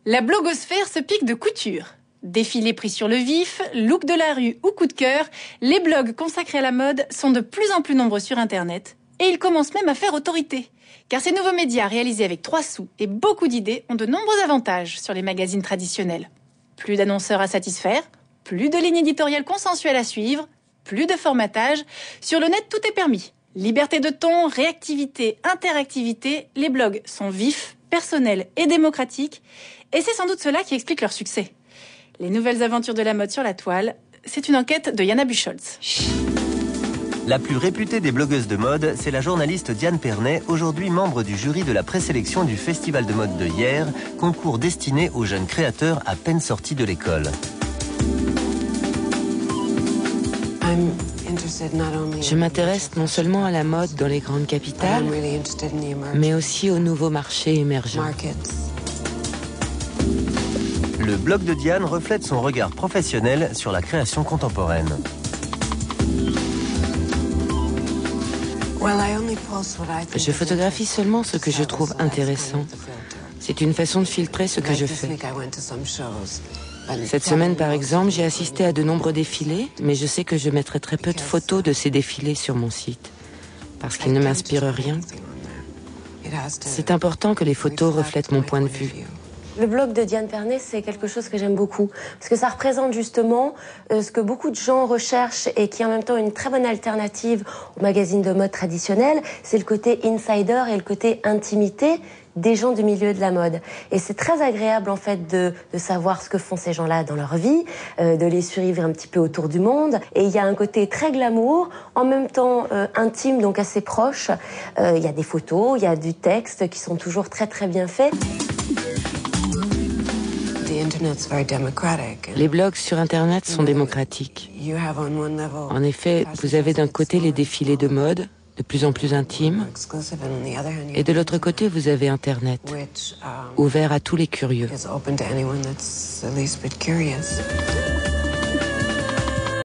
La blogosphère se pique de couture. Défilés pris sur le vif, look de la rue ou coup de cœur, les blogs consacrés à la mode sont de plus en plus nombreux sur Internet. Et ils commencent même à faire autorité. Car ces nouveaux médias réalisés avec 3 sous et beaucoup d'idées ont de nombreux avantages sur les magazines traditionnels. Plus d'annonceurs à satisfaire, plus de lignes éditoriales consensuelles à suivre, plus de formatage. Sur le net, tout est permis. Liberté de ton, réactivité, interactivité, les blogs sont vifs, personnels et démocratiques. Et c'est sans doute cela qui explique leur succès. Les nouvelles aventures de la mode sur la toile, c'est une enquête de Jana Buchholz. La plus réputée des blogueuses de mode, c'est la journaliste Diane Pernet, aujourd'hui membre du jury de la présélection du Festival de mode de Hyères, concours destiné aux jeunes créateurs à peine sortis de l'école. Je m'intéresse non seulement à la mode dans les grandes capitales, mais aussi aux nouveaux marchés émergents. Le blog de Diane reflète son regard professionnel sur la création contemporaine. Je photographie seulement ce que je trouve intéressant. C'est une façon de filtrer ce que je fais. Cette semaine, par exemple, j'ai assisté à de nombreux défilés, mais je sais que je mettrai très peu de photos de ces défilés sur mon site, parce qu'ils ne m'inspirent rien. C'est important que les photos reflètent mon point de vue. Le blog de Diane Pernet, c'est quelque chose que j'aime beaucoup, parce que ça représente justement ce que beaucoup de gens recherchent et qui est en même temps une très bonne alternative aux magazines de mode traditionnels, c'est le côté insider et le côté intimité des gens du milieu de la mode. Et c'est très agréable en fait de savoir ce que font ces gens-là dans leur vie, de les suivre un petit peu autour du monde. Et il y a un côté très glamour, en même temps intime, donc assez proche. Il y a des photos, il y a du texte qui sont toujours très très bien faits. Les blogs sur Internet sont démocratiques. En effet, vous avez d'un côté les défilés de mode, de plus en plus intimes, et de l'autre côté, vous avez Internet, ouvert à tous les curieux.